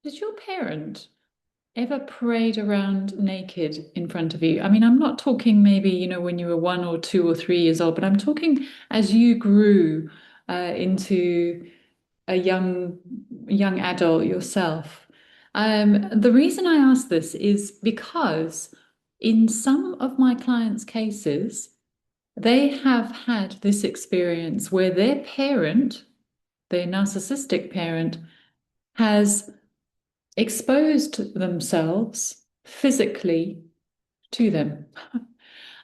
Did your parent ever parade around naked in front of you? I mean, I'm not talking maybe, when you were 1 or 2 or 3 years old, but I'm talking as you grew into a young adult yourself. The reason I ask this is because in some of my clients' cases, they have had this experience where their parent, their narcissistic parent, has exposed themselves physically to them.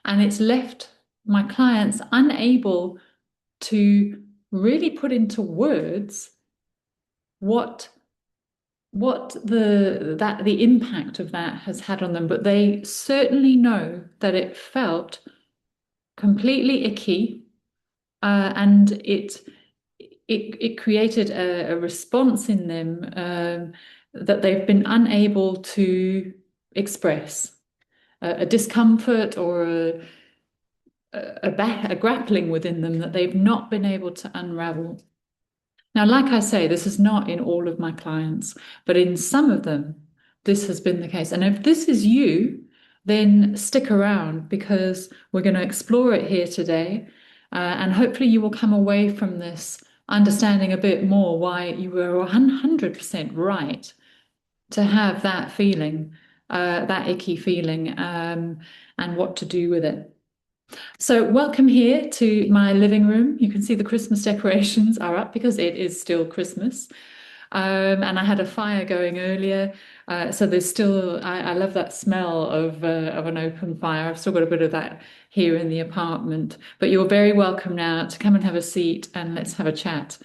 And it's left my clients unable to really put into words what the impact of that has had on them, but they certainly know that it felt completely icky, and it created a response in them that they've been unable to express, a discomfort or a grappling within them that they've not been able to unravel. Now, like I say, this is not in all of my clients, but in some of them, this has been the case. And if this is you, then stick around because we're going to explore it here today. And hopefully, you will come away from this understanding a bit more why you were 100% right to have that feeling, that icky feeling, and what to do with it. So, welcome here to my living room. You can see the Christmas decorations are up because it is still Christmas. And I had a fire going earlier. So there's still, I love that smell of an open fire. I've still got a bit of that here in the apartment. But you're very welcome now to come and have a seat and let's have a chat.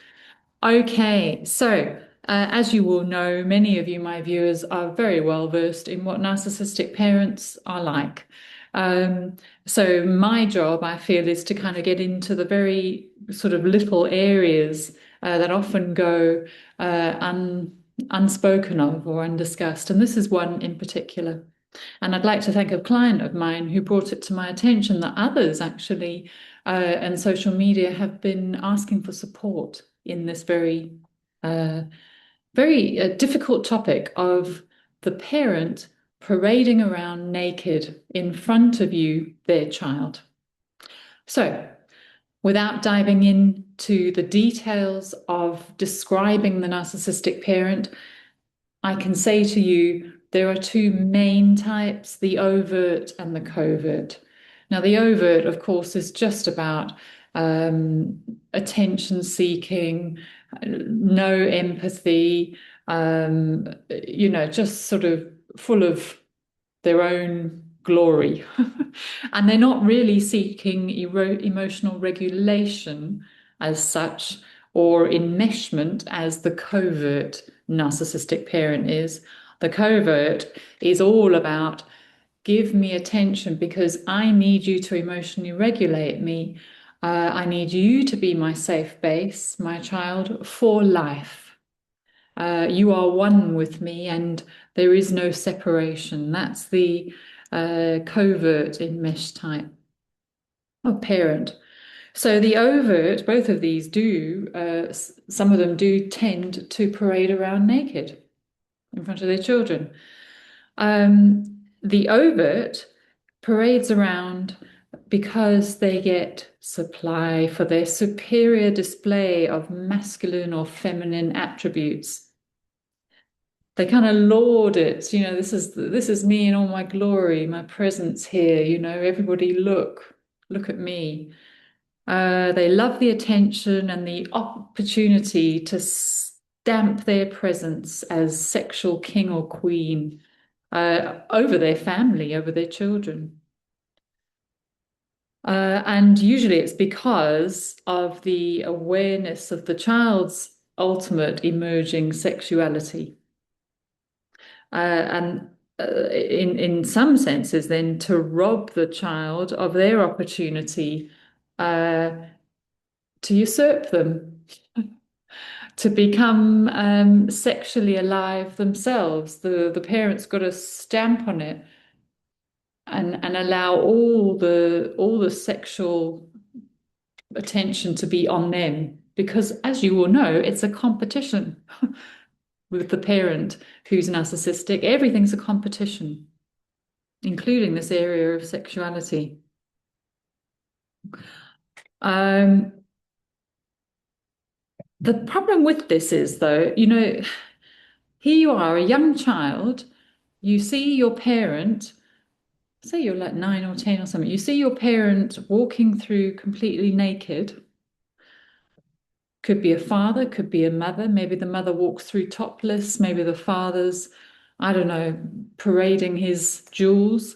Okay, so as you will know, many of you, my viewers, are very well versed in what narcissistic parents are like. Um, so my job, I feel, is to kind of get into the very sort of little areas that often go unspoken of or undiscussed, and this is one in particular. And I'd like to thank a client of mine who brought it to my attention that others actually and social media have been asking for support in this uh, very difficult topic of the parent parading around naked in front of you, their child. So, without diving into the details of describing the narcissistic parent, I can say to you there are two main types, the overt and the covert. Now, the overt, of course, is just about um, attention seeking, no empathy, just sort of full of their own glory. And they're not really seeking emotional regulation as such or enmeshment as the covert narcissistic parent is. The covert is all about give me attention because I need you to emotionally regulate me. I need you to be my safe base, my child, for life. You are one with me and there is no separation. That's the covert enmesh type of parent. So the overt, both of these do, some of them do tend to parade around naked in front of their children. The overt parades around because they get supply for their superior display of masculine or feminine attributes. They kind of laud it, this is me in all my glory, my presence here, everybody look at me. They love the attention and the opportunity to stamp their presence as sexual king or queen over their family, over their children. And usually it's because of the awareness of the child's ultimate emerging sexuality. And in some senses, then to rob the child of their opportunity uh, to usurp them, to become sexually alive themselves. The parents got a stamp on it and allow all the sexual attention to be on them because, as you all know, it's a competition. with the parent who's narcissistic. Everything's a competition, including this area of sexuality. Um, the problem with this is, though, here you are, a young child, you see your parent, say you're like 9 or 10 or something, you see your parent walking through completely naked. Could be a father, could be a mother. Maybe the mother walks through topless. Maybe the father's, I don't know, parading his jewels,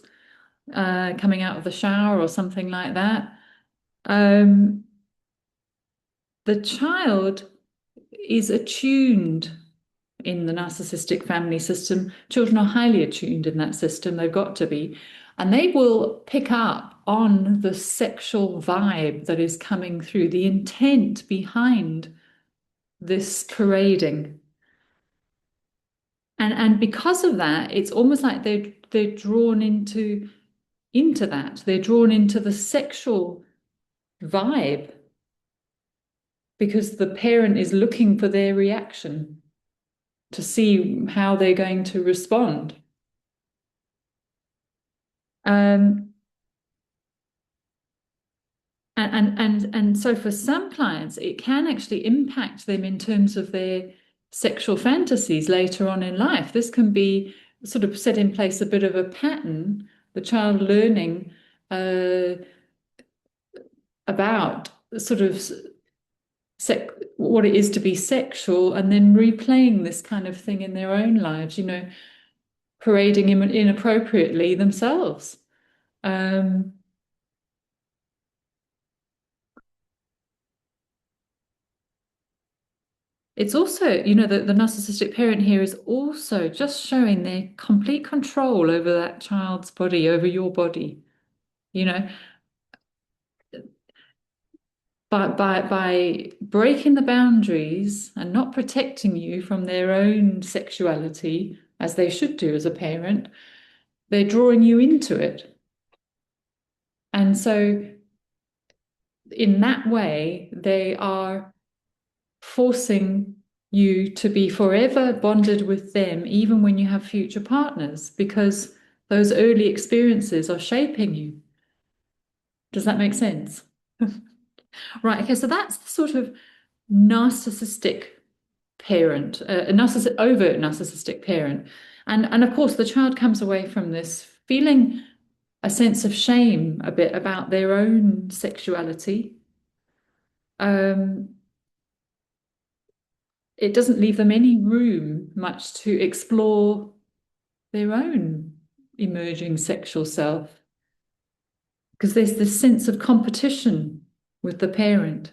coming out of the shower or something like that. Um, the child is attuned in the narcissistic family system. Children are highly attuned in that system. They've got to be. And they will pick up on the sexual vibe that is coming through, the intent behind this parading. And because of that, it's almost like they're drawn into that. They're drawn into the sexual vibe because the parent is looking for their reaction to see how they're going to respond. Um, and so for some clients, it can actually impact them in terms of their sexual fantasies later on in life. This can be sort of set in place a bit of a pattern, the child learning about sort of what it is to be sexual and then replaying this kind of thing in their own lives, parading inappropriately themselves. Um, it's also, the narcissistic parent here is also just showing their complete control over that child's body, over your body, you know, by breaking the boundaries and not protecting you from their own sexuality, as they should do as a parent, they're drawing you into it. And so, in that way, they are forcing you to be forever bonded with them, even when you have future partners, because those early experiences are shaping you. Does that make sense? Right. Okay. So that's the sort of narcissistic parent, a overt narcissistic parent. And of course, the child comes away from this feeling a sense of shame a bit about their own sexuality. Um, it doesn't leave them any room much to explore their own emerging sexual self because there's this sense of competition with the parent.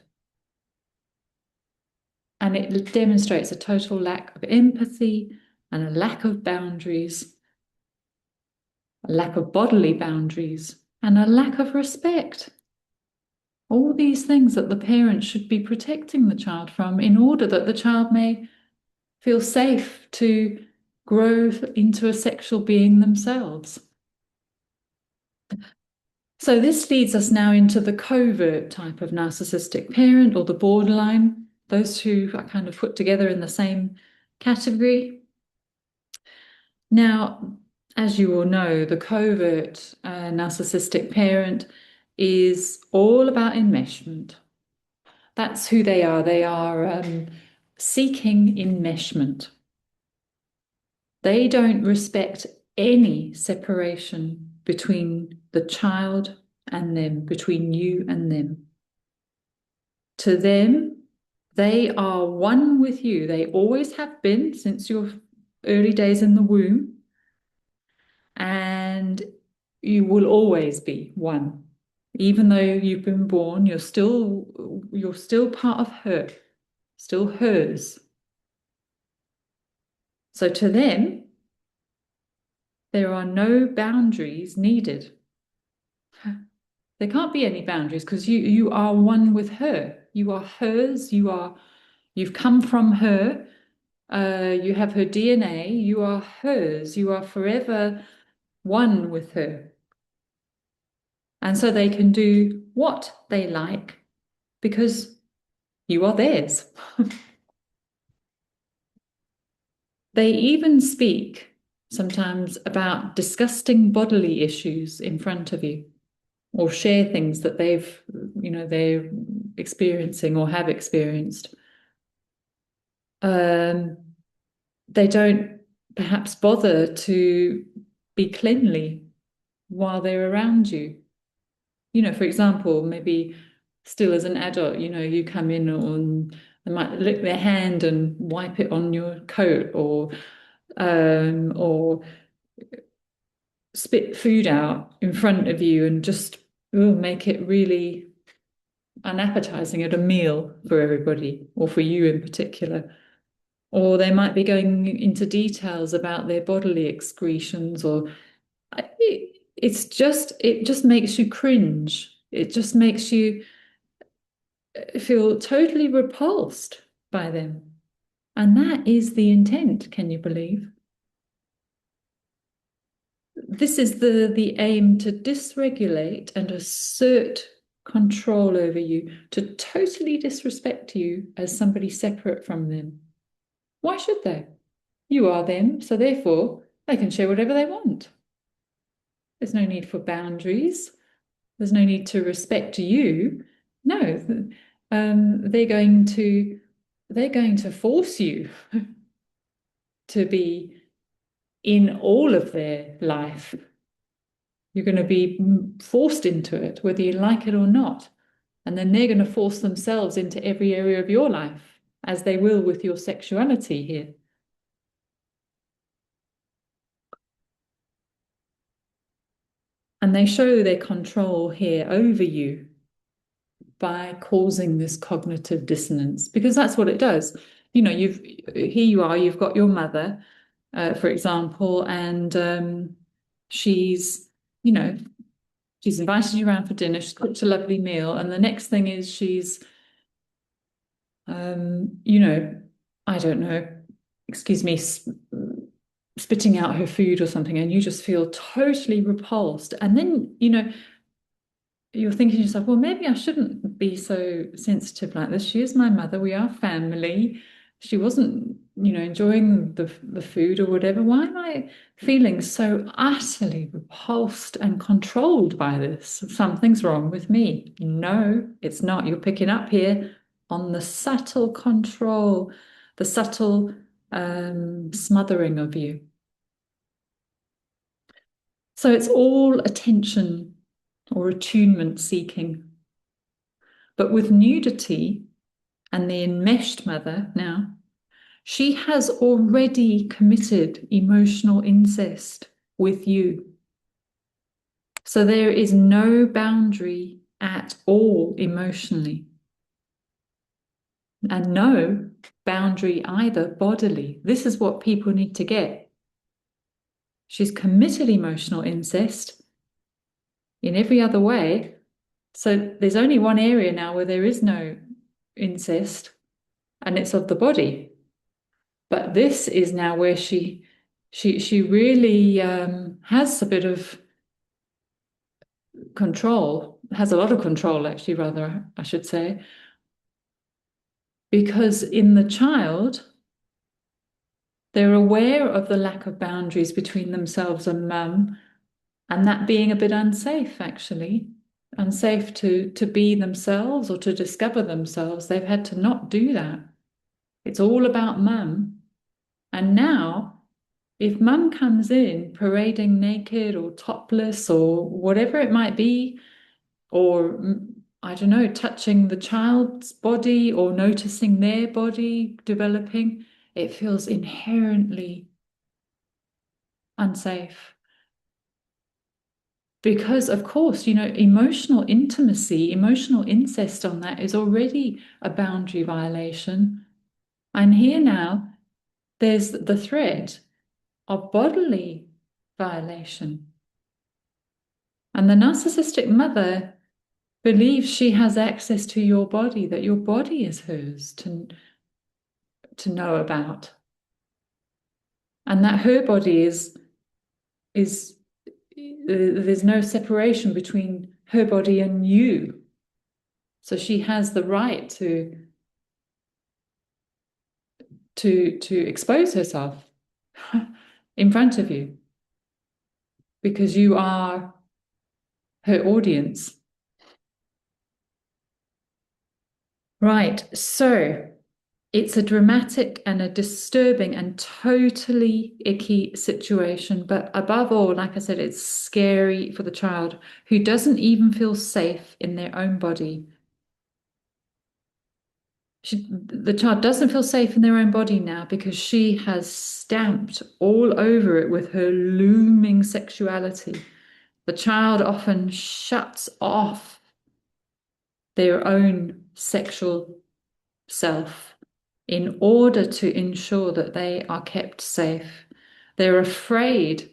And it demonstrates a total lack of empathy and a lack of boundaries, a lack of bodily boundaries, and a lack of respect. All these things that the parent should be protecting the child from in order that the child may feel safe to grow into a sexual being themselves. So this leads us now into the covert type of narcissistic parent or the borderline. Those two are kind of put together in the same category. Now, as you all know, the covert narcissistic parent is all about enmeshment. That's who they are. They are seeking enmeshment. They don't respect any separation between the child and them, between you and them. To them, they are one with you. They always have been since your early days in the womb. And you will always be one. Even though you've been born, you're still part of her, still hers. So to them, there are no boundaries needed. There can't be any boundaries because you are one with her. You are hers. You've come from her. You have her DNA. You are hers. You are forever one with her. And so they can do what they like because you are theirs. They even speak sometimes about disgusting bodily issues in front of you, or share things that they're experiencing or have experienced. They don't perhaps bother to be cleanly while they're around you. For example, maybe still as an adult, you come in and they might lick their hand and wipe it on your coat, or spit food out in front of you and just make it really unappetizing at a meal for everybody, or for you in particular. Or they might be going into details about their bodily excretions, or it just makes you cringe. It just makes you feel totally repulsed by them. And that is the intent, can you believe? This is the aim, to dysregulate and assert control over you, to totally disrespect you as somebody separate from them. Why should they? You are them, so therefore they can share whatever they want. There's no need for boundaries. There's no need to respect you. No, they're going to force you to be in all of their life. You're going to be forced into it, whether you like it or not. And then they're going to force themselves into every area of your life, as they will with your sexuality here. And they show their control here over you by causing this cognitive dissonance, because that's what it does. You've got your mother, for example, and she's invited you around for dinner, she's cooked a lovely meal, and the next thing is she's I don't know, excuse me, spitting out her food or something, and you just feel totally repulsed. And then you're thinking to yourself, well, maybe I shouldn't be so sensitive like this. She is my mother. We are family. She wasn't, enjoying the food or whatever. Why am I feeling so utterly repulsed and controlled by this? Something's wrong with me. No, it's not. You're picking up here on the subtle control, the subtle smothering of you. So it's all attention or attunement seeking. But with nudity and the enmeshed mother now, she has already committed emotional incest with you. So there is no boundary at all emotionally. And no boundary either bodily. This is what people need to get. She's committed emotional incest in every other way. So there's only one area now where there is no incest, and it's of the body. But this is now where she really has a bit of control, has a lot of control, actually, rather, I should say. Because in the child, they're aware of the lack of boundaries between themselves and mum, and that being a bit unsafe, actually. Unsafe to be themselves or to discover themselves. They've had to not do that. It's all about mum. And now, if mum comes in parading naked or topless or whatever it might be, or I don't know, touching the child's body or noticing their body developing, it feels inherently unsafe. Because, of course, emotional intimacy, emotional incest on that is already a boundary violation. And here now, there's the threat of bodily violation. And the narcissistic mother believes she has access to your body, that your body is hers to know about. And that her body is there's no separation between her body and you. So she has the right to expose herself in front of you because you are her audience. Right, so it's a dramatic and a disturbing and totally icky situation. But above all, like I said, it's scary for the child who doesn't even feel safe in their own body. The child doesn't feel safe in their own body now because she has stamped all over it with her looming sexuality. The child often shuts off their own sexual self in order to ensure that they are kept safe. They're afraid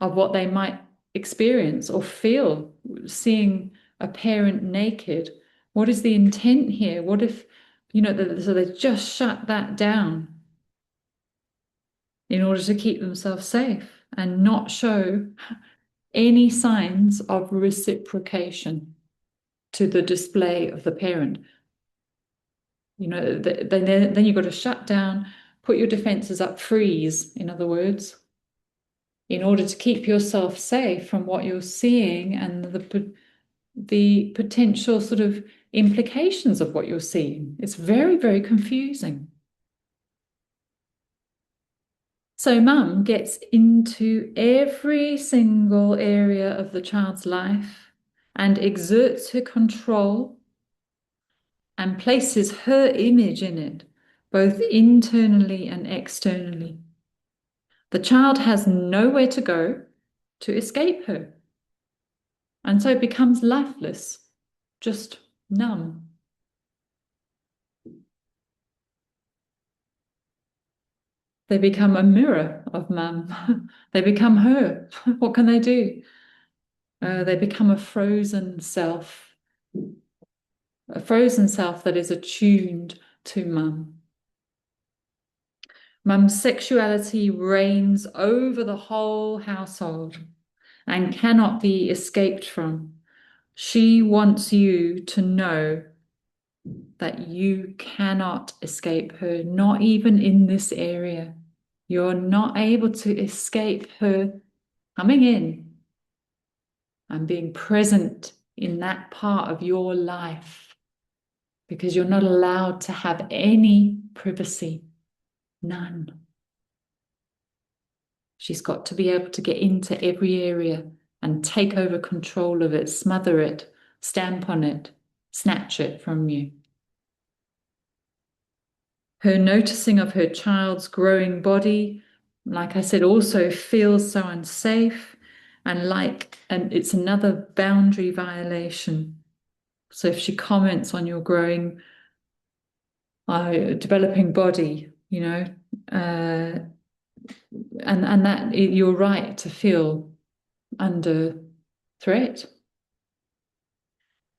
of what they might experience or feel seeing a parent naked. What is the intent here? What if, so they just shut that down in order to keep themselves safe and not show any signs of reciprocation to the display of the parent. Then you've got to shut down, put your defenses up, freeze, in other words, in order to keep yourself safe from what you're seeing and the potential sort of implications of what you're seeing. It's very, very confusing. So mum gets into every single area of the child's life and exerts her control and places her image in it, both internally and externally. The child has nowhere to go to escape her, and so becomes lifeless, just numb. They become a mirror of mum. They become her. What can they do? They become a frozen self that is attuned to mum. Mum's sexuality reigns over the whole household and cannot be escaped from. She wants you to know that you cannot escape her, not even in this area. You're not able to escape her coming in and being present in that part of your life because you're not allowed to have any privacy, none. She's got to be able to get into every area and take over control of it, smother it, stamp on it, snatch it from you. Her noticing of her child's growing body, like I said, also feels so unsafe and it's another boundary violation. So if she comments on your growing, developing body, and that you're right to feel under threat.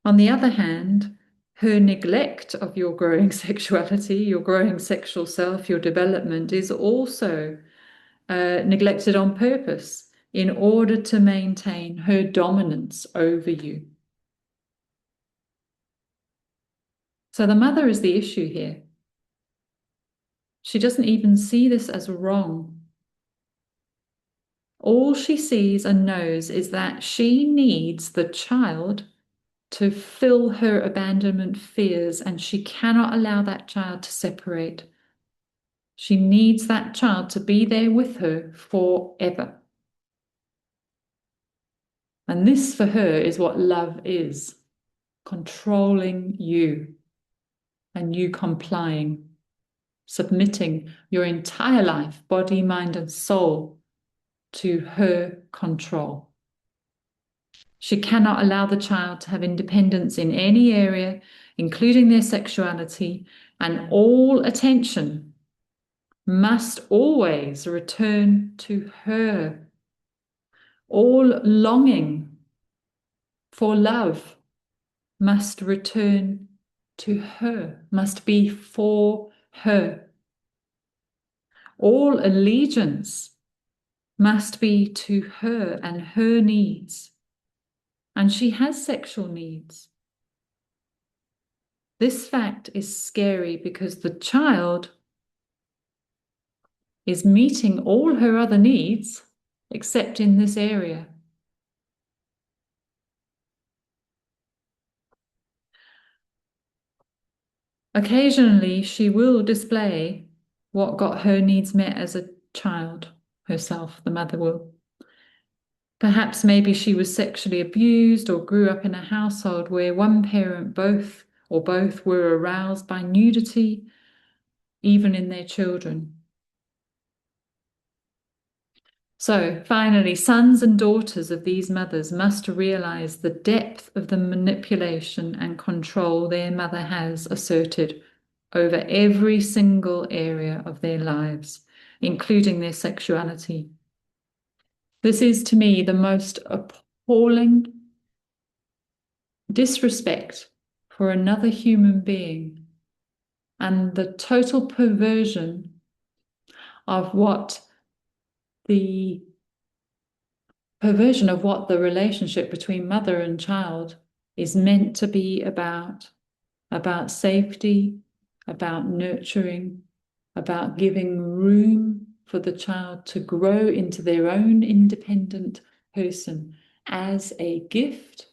On the other hand, her neglect of your growing sexuality, your growing sexual self, your development is also neglected on purpose in order to maintain her dominance over you. So the mother is the issue here. She doesn't even see this as wrong. All she sees and knows is that she needs the child to fill her abandonment fears, and she cannot allow that child to separate. She needs that child to be there with her forever. And this for her is what love is, controlling you and you complying, submitting your entire life, body, mind, and soul to her control. She cannot allow the child to have independence in any area, including their sexuality, and all attention must always return to her. All longing for love must return to her, must be for her. All allegiance must be to her and her needs. And she has sexual needs. This fact is scary because the child is meeting all her other needs except in this area. Occasionally, she will display what got her needs met as a child herself, the mother will. Perhaps maybe she was sexually abused or grew up in a household where one parent both or both were aroused by nudity, even in their children. So finally, sons and daughters of these mothers must realize the depth of the manipulation and control their mother has asserted over every single area of their lives, including their sexuality. This is, to me, the most appalling disrespect for another human being and the total perversion of what the relationship between mother and child is meant to be about safety, about nurturing, about giving room for the child to grow into their own independent person as a gift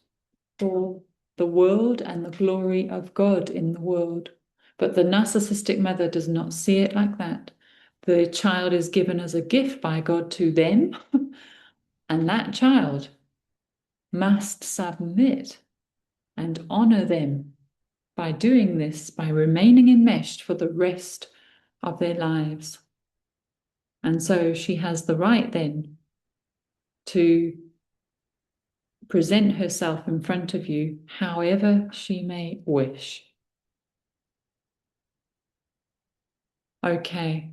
for the world and the glory of God in the world. But the narcissistic mother does not see it like that. The child is given as a gift by God to them, and that child must submit and honor them by doing this, by remaining enmeshed for the rest of their lives. And so she has the right then to present herself in front of you however she may wish. Okay.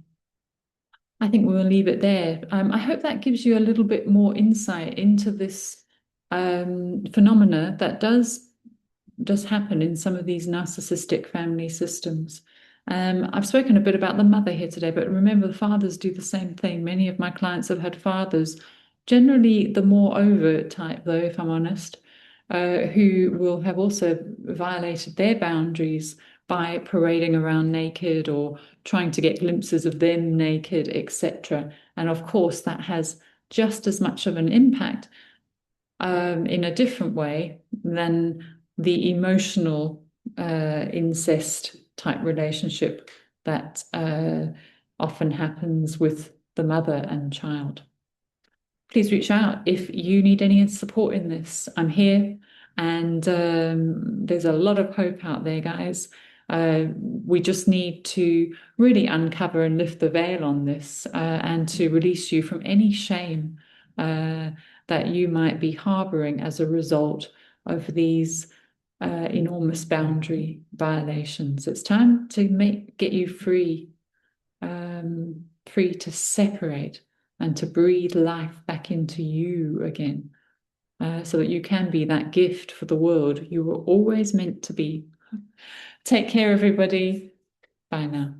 I think we'll leave it there. I hope that gives you a little bit more insight into this phenomena that does happen in some of these narcissistic family systems. I've spoken a bit about the mother here today, but remember, the fathers do the same thing. Many of my clients have had fathers, generally the more overt type, though, if I'm honest, who will have also violated their boundaries by parading around naked or trying to get glimpses of them naked, etc. And of course, that has just as much of an impact in a different way than the emotional incest type relationship that often happens with the mother and child. Please reach out if you need any support in this. I'm here, and there's a lot of hope out there, guys. We just need to really uncover and lift the veil on this and to release you from any shame that you might be harboring as a result of these enormous boundary violations. It's time to get you free, free to separate and to breathe life back into you again, so that you can be that gift for the world you were always meant to be. Take care, everybody. Bye now.